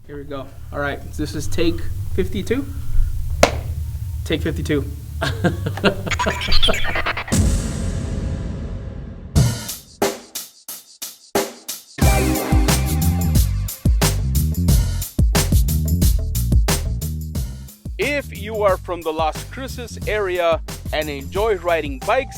Here we go. All right, this is take 52. Take 52. If you are from the Las Cruces area and enjoy riding bikes,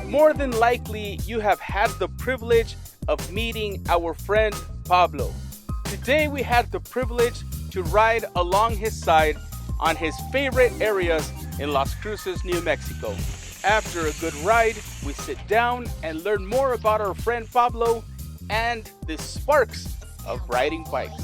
more than likely you have had the privilege of meeting our friend Pablo. Today we had the privilege to ride along his side on his favorite areas in Las Cruces, New Mexico. After a good ride, we sit down and learn more about our friend Pablo and the sparks of riding bikes.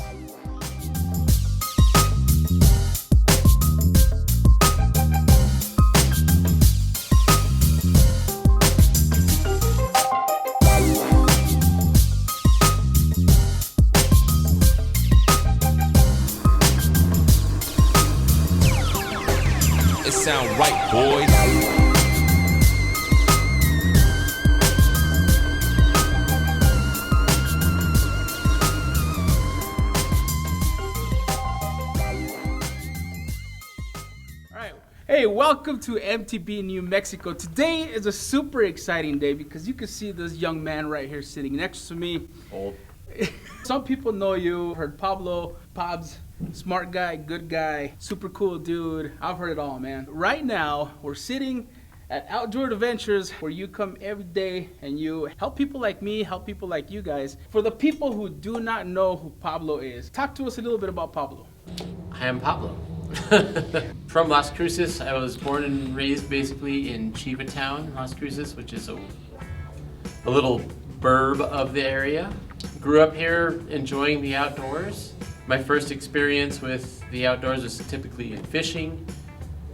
Sound right, boys. All right. Hey, welcome to MTB New Mexico. Today is a super exciting day because you can see this young man right here sitting next to me. Old. Some people know you. Heard Pablo, Pabs, smart guy, good guy, super cool dude. I've heard it all, man. Right now, we're sitting at Outdoor Adventures where you come every day and you help people like me, help people like you guys. For the people who do not know who Pablo is, talk to us a little bit about Pablo. I am Pablo. From Las Cruces. I was born and raised basically in Chiva Town, Las Cruces, which is a little burb of the area. Grew up here enjoying the outdoors. My first experience with the outdoors was typically in fishing,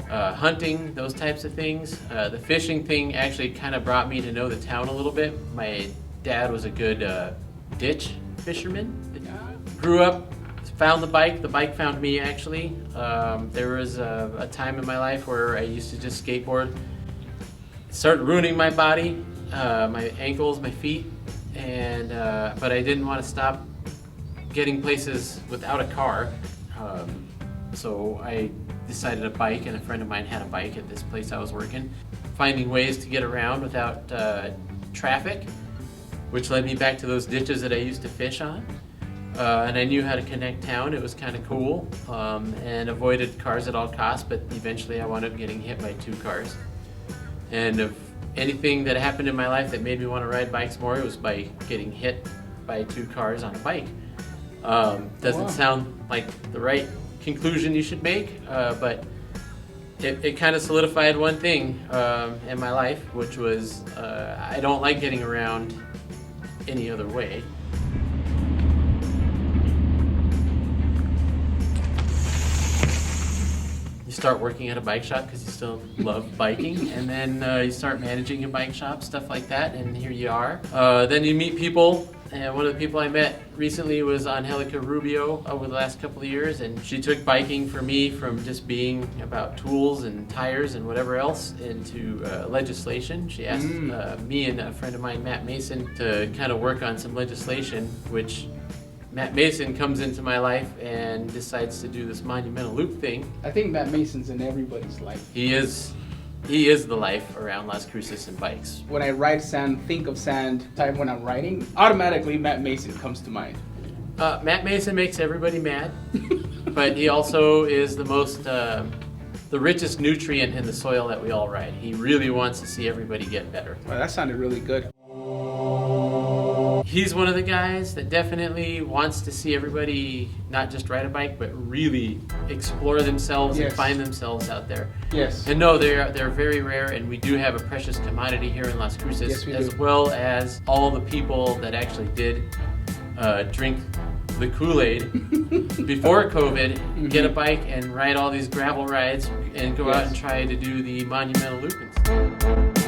hunting, those types of things. The fishing thing actually kind of brought me to know the town a little bit. My dad was a good ditch fisherman. Grew up, found the bike found me actually. There was a time in my life where I used to just skateboard. It started ruining my body, my ankles, my feet, and but I didn't want to stop getting places without a car. So I decided a bike, and a friend of mine had a bike at this place I was working. Finding ways to get around without traffic, which led me back to those ditches that I used to fish on. And I knew how to connect town. It was kind of cool, and avoided cars at all costs, but eventually I wound up getting hit by 2 cars. And if anything that happened in my life that made me want to ride bikes more, it was by getting hit by 2 cars on a bike. Doesn't sound like the right conclusion you should make, but it kind of solidified one thing in my life, which was I don't like getting around any other way. You start working at a bike shop because you still love biking, and then you start managing a bike shop, stuff like that, and here you are. Then you meet people, and one of the people I met recently was Angelica Rubio over the last couple of years, and she took biking for me from just being about tools and tires and whatever else into legislation. She asked me and a friend of mine, Matt Mason, to kind of work on some legislation, which Matt Mason comes into my life and decides to do this monumental loop thing. I think Matt Mason's in everybody's life. He is the life around Las Cruces and bikes. When I ride sand, think of sand type when I'm riding, automatically Matt Mason comes to mind. Matt Mason makes everybody mad, but he also is the richest nutrient in the soil that we all ride. He really wants to see everybody get better. Well, that sounded really good. He's one of the guys that definitely wants to see everybody not just ride a bike, but really explore themselves and find themselves out there. Yes. And no, they're very rare, and we do have a precious commodity here in Las Cruces, as well as all the people that actually did drink the Kool-Aid before COVID, get a bike and ride all these gravel rides and go out and try to do the monumental loopings.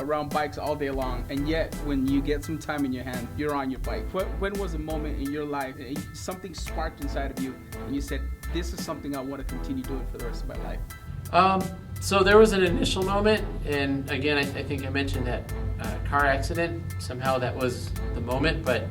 around bikes all day long, and yet when you get some time in your hand, you're on your bike. When was a moment in your life, something sparked inside of you, and you said, this is something I want to continue doing for the rest of my life? So there was an initial moment, and again, I think I mentioned that car accident. Somehow that was the moment, but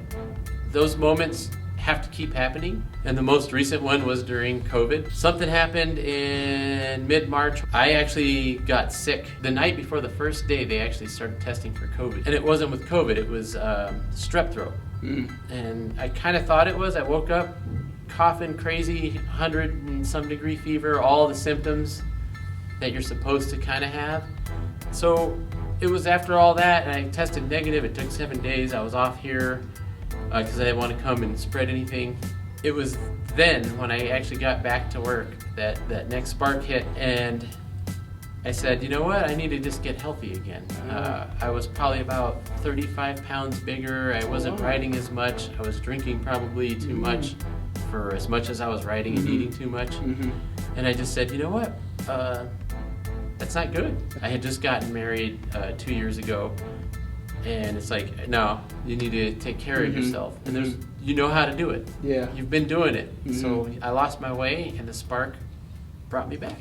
those moments have to keep happening. And the most recent one was during COVID. Something happened in mid-March. I actually got sick. The night before the first day, they actually started testing for COVID. And it wasn't with COVID, it was strep throat. And I kind of thought it was. I woke up coughing crazy, 100 and some degree fever, all the symptoms that you're supposed to kind of have. So it was after all that, and I tested negative. It took 7 days. I was off here because I didn't want to come and spread anything. It was then when I actually got back to work that next spark hit, and I said, you know what, I need to just get healthy again. I was probably about 35 pounds bigger. I wasn't riding as much. I was drinking probably too much for as much as I was riding and eating too much. And I just said, you know what, that's not good. I had just gotten married 2 years ago, and it's like, no, you need to take care of yourself. And you know how to do it. Yeah. You've been doing it. So I lost my way, and the spark brought me back.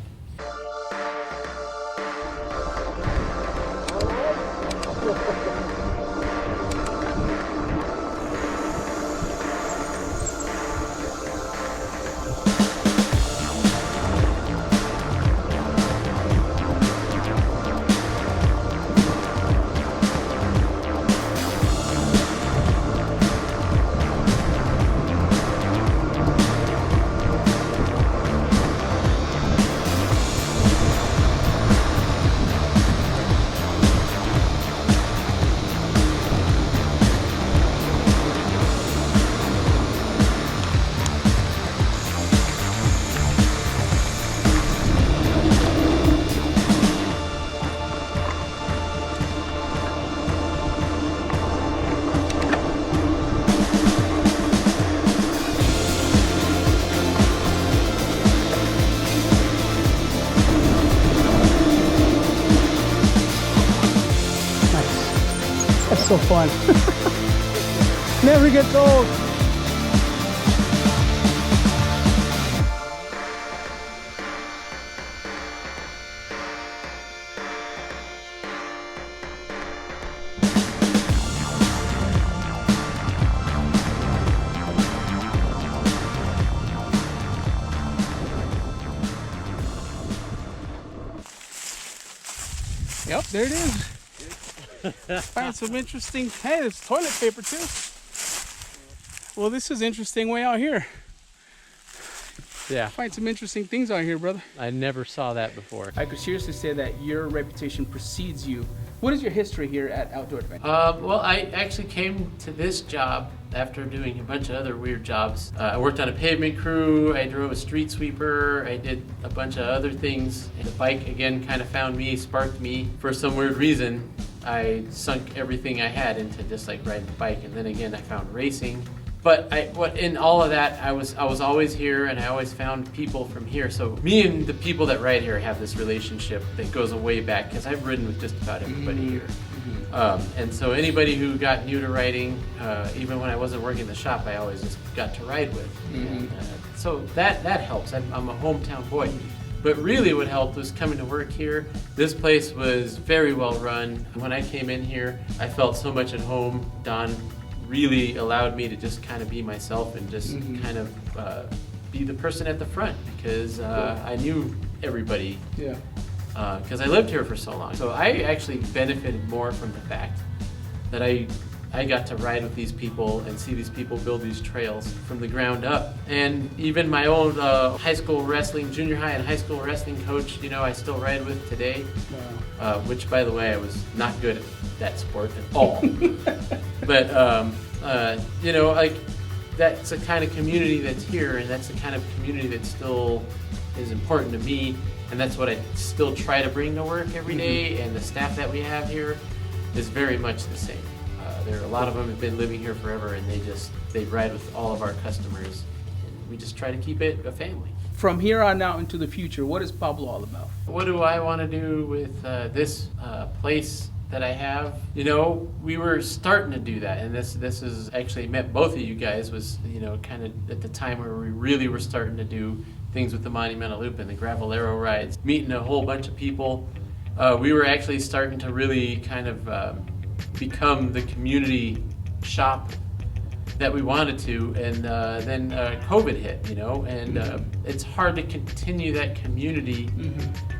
That's so fun. Never gets old. Yep, there it is. Find some interesting. Hey, there's toilet paper too. Well, this is interesting way out here. Yeah. Find some interesting things out here, brother. I never saw that before. I could seriously say that your reputation precedes you. What is your history here at Outdoor Adventure? Well, I actually came to this job after doing a bunch of other weird jobs. I worked on a pavement crew, I drove a street sweeper, I did a bunch of other things. And the bike, again, kind of found me, sparked me. For some weird reason, I sunk everything I had into just like riding the bike. And then again, I found racing. But in all of that, I was always here, and I always found people from here. So me and the people that ride here have this relationship that goes way back, because I've ridden with just about everybody here. And so anybody who got new to riding, even when I wasn't working the shop, I always just got to ride with. And, so that helps. I'm a hometown boy. But really what helped was coming to work here. This place was very well run. When I came in here, I felt so much at home. Don really allowed me to just kind of be myself and just kind of be the person at the front, because I knew everybody. Yeah. Because I lived here for so long. So I actually benefited more from the fact that I got to ride with these people and see these people build these trails from the ground up. And even my old high school wrestling, junior high and high school wrestling coach, I still ride with today. Wow. Which, by the way, I was not good at that sport at all. But, like, that's the kind of community that's here, and that's the kind of community that still is important to me. And that's what I still try to bring to work every day. And the staff that we have here is very much the same. There are a lot of them have been living here forever, and they ride with all of our customers. And we just try to keep it a family. From here on out into the future, what is Pablo all about? What do I want to do with this place? that I have. You know, we were starting to do that, and this is actually met both of you guys, was, you know, kind of at the time where we really were starting to do things with the Monumental Loop and the Gravelero rides, meeting a whole bunch of people. We were actually starting to really kind of become the community shop that we wanted to, and then COVID hit, you know, and it's hard to continue that community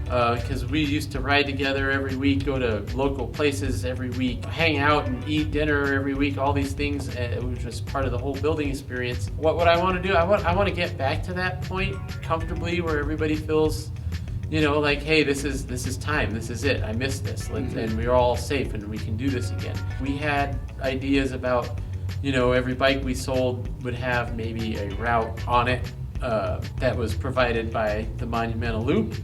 because we used to ride together every week, go to local places every week, hang out and eat dinner every week, all these things, it was just part of the whole building experience. What I want to do, I want to get back to that point comfortably where everybody feels, you know, like, hey, this is time, this is it, I missed this, and we're all safe and we can do this again. We had ideas about, you know, every bike we sold would have maybe a route on it that was provided by the Monumental Loop.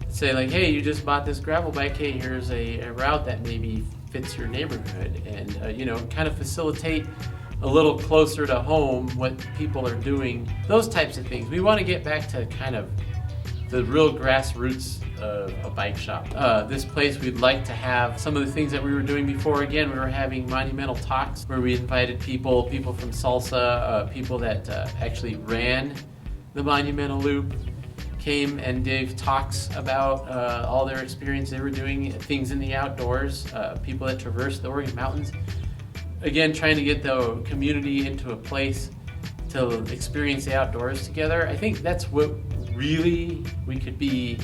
Say like, hey, you just bought this gravel bike, hey, here's a route that maybe fits your neighborhood, and you know, kind of facilitate a little closer to home what people are doing, those types of things. We want to get back to kind of the real grassroots of a bike shop. This place, we'd like to have some of the things that we were doing before. Again, we were having monumental talks where we invited people from Salsa, people that actually ran the Monumental Loop, came and gave talks about all their experience they were doing, things in the outdoors, people that traverse the Oregon Mountains. Again, trying to get the community into a place to experience the outdoors together. I think that's what really we could be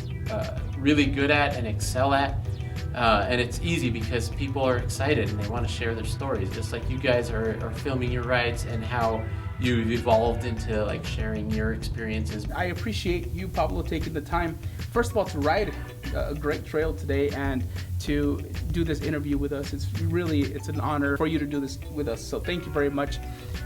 really good at and excel at, and it's easy because people are excited and they want to share their stories, just like you guys are filming your rides and how you've evolved into like sharing your experiences. I appreciate you, Pablo, taking the time, first of all, to ride a great trail today and to do this interview with us. It's an honor for you to do this with us, so thank you very much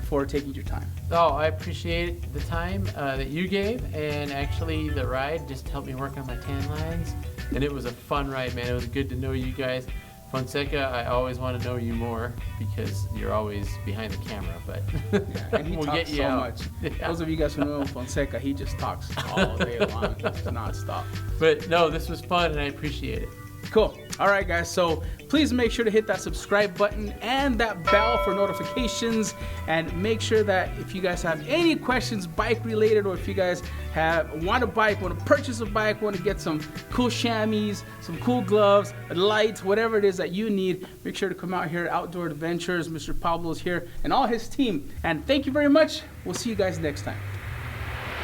for taking your time. Oh, I appreciate the time that you gave, and actually the ride just helped me work on my tan lines, and it was a fun ride, man. It was good to know you guys. Fonseca, I always want to know you more because you're always behind the camera, but yeah, and he we'll talks get you so out. much. Yeah. Those of you guys who know Fonseca, he just talks all day long, just non-stop. But no, this was fun and I appreciate it. Cool. All right, guys. So please make sure to hit that subscribe button and that bell for notifications. And make sure that if you guys have any questions bike related, or if you guys want a bike, want to purchase a bike, want to get some cool chamois, some cool gloves, lights, whatever it is that you need, make sure to come out here at Outdoor Adventures. Mr. Pablo's here and all his team. And thank you very much. We'll see you guys next time.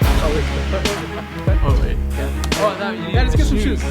Oh, wait. Yeah. Oh, no, you need Let's the get some shoes.